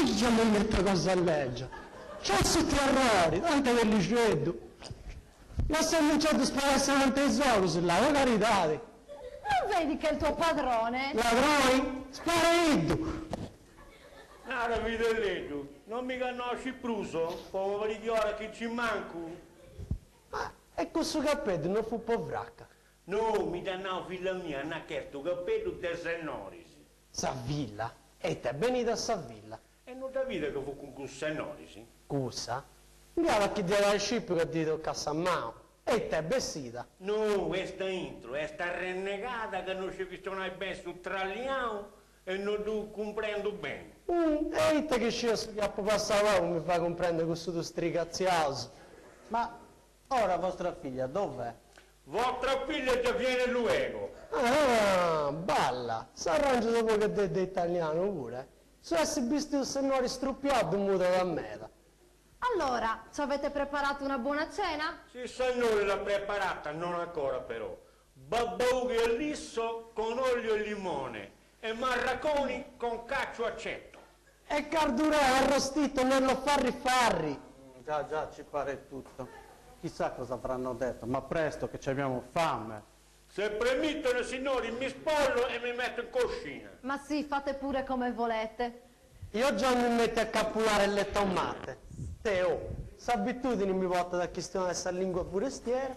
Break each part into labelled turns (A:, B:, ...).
A: io mi metto cosa a leggere. C'ho tutti errori, tanto che li cedo. Ma se non c'è di spararsi quanti esorus, la carità.
B: Non vedi che è il tuo padrone?
A: Ladroni? Sparedo!
C: Nada vitelletto, non mi conosci pruso? Poveri di ora che ci manco.
A: Ma e questo cappello non fu povracca?
C: No, mi danno figlia mia, hanno chiesto cappello del Sennoris.
A: Savilla? E te venite a Savilla?
C: E non capite che fu con questo Sennoris?
A: Scusa? Andiamo chi deve il scippo che ti tocca a San Mao. E te vestita?
C: No, questa intro, questa renegata che non ci visto mai bene sul tragliamo e non tu comprendo bene.
A: E te che scemo su chiappo passava mi fa comprendere questo tuo stricazziaso.
D: Ma ora vostra figlia dov'è?
C: Vostra figlia già viene luego.
A: Ah, balla! S'arrangia dopo che dette italiano pure. Se avessi visto il signore struppiato muto da me.
B: Allora, ci avete preparato una buona cena?
C: Sì, signore l'ha preparata, non ancora però. Babbaughi e lisso con olio e limone e marraconi con caccio accetto.
A: E cardurè arrostito nello farri farri.
D: Già, ci pare tutto. Chissà cosa avranno detto, ma presto che ci abbiamo fame.
C: Se permettono, signori, mi spollo e mi metto in coscina.
B: Ma sì, fate pure come volete.
A: Io già mi metto a cappulare le tomate. Teo, s'abitudini mi porta da chi stiamo a lingua forestiera.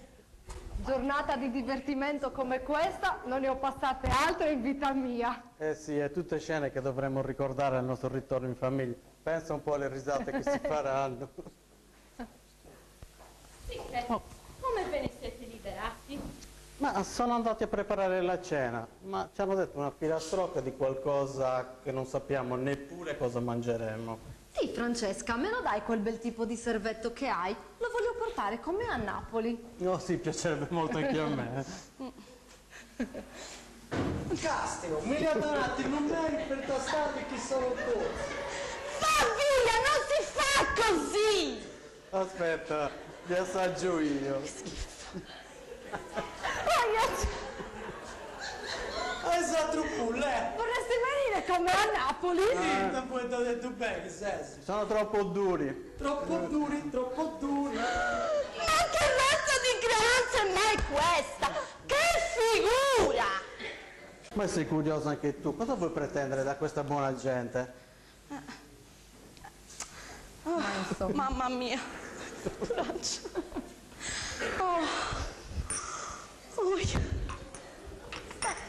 B: Giornata di divertimento come questa non ne ho passate altre in vita mia.
D: Eh sì, è tutte scene che dovremmo ricordare al nostro ritorno in famiglia. Pensa un po' alle risate che si faranno.
E: Sì, come ve ne siete liberati?
D: Ma sono andati a preparare la cena, ma ci hanno detto una filastrocca di qualcosa che non sappiamo neppure cosa mangeremo.
B: Sì, Francesca, me lo dai quel bel tipo di servetto che hai? Lo voglio portare con me a Napoli.
D: No, sì, piacerebbe molto anche a me.
A: Castio, mi li ha donati numeri per tastare chi sono tu.
E: Va via, non si fa così!
D: Aspetta, li assaggio io.
A: Esatto, pulle.
B: Vorresti venire con me a Napoli?
A: Non puoi detto bene, Sessi.
D: Sono troppo duri.
A: Troppo duri, troppo duri.
E: Ma che razza di creanza è mai questa? Che figura!
D: Ma sei curiosa anche tu, cosa vuoi pretendere da questa buona gente?
E: Mamma mia!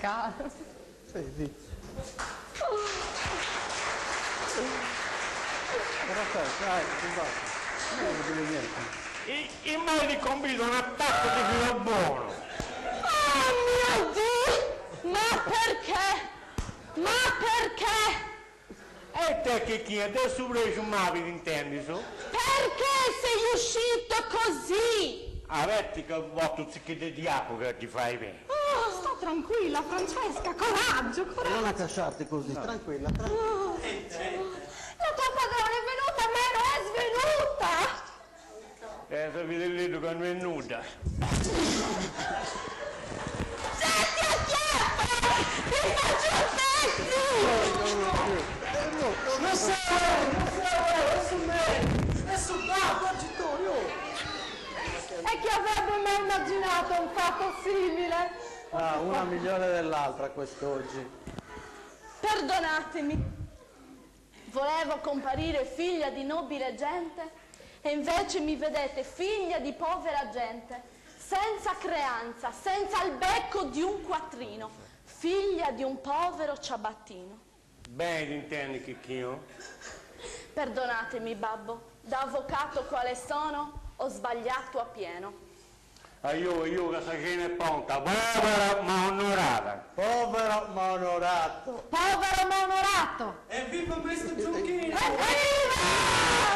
B: Caro.
D: Sì. Dai, non vuol dire niente.
C: I modi convido un attacco di filo buono.
E: Oh mio Dio! Ma perché? Ma perché?
C: E te che chi è? Adesso pure su mavi intendi su?
E: Perché sei uscito così?
C: Avverti che voto zicchite di apo che ti fai bene.
B: Sta tranquilla, Francesca, coraggio, coraggio.
D: Non accasciarti così, tranquilla.
B: La tua padrona è venuta, meno è svenuta!
C: Sapete lì che non è nuda.
E: Senti a chiappa! Ti faccio un pezzo!
B: E chi avrebbe mai immaginato un fatto simile?
D: Ah, una migliore dell'altra quest'oggi.
E: Perdonatemi, volevo comparire figlia di nobile gente e invece mi vedete figlia di povera gente, senza creanza, senza il becco di un quattrino, figlia di un povero ciabattino.
C: Bene intendi che io?
E: Perdonatemi, babbo, da avvocato quale sono, ho sbagliato a pieno.
C: Io che sta cena è pronta, povera ma onorata.
D: Povero ma onorato.
B: Povero ma onorato!
A: Evviva questo zucchino!
B: Evviva!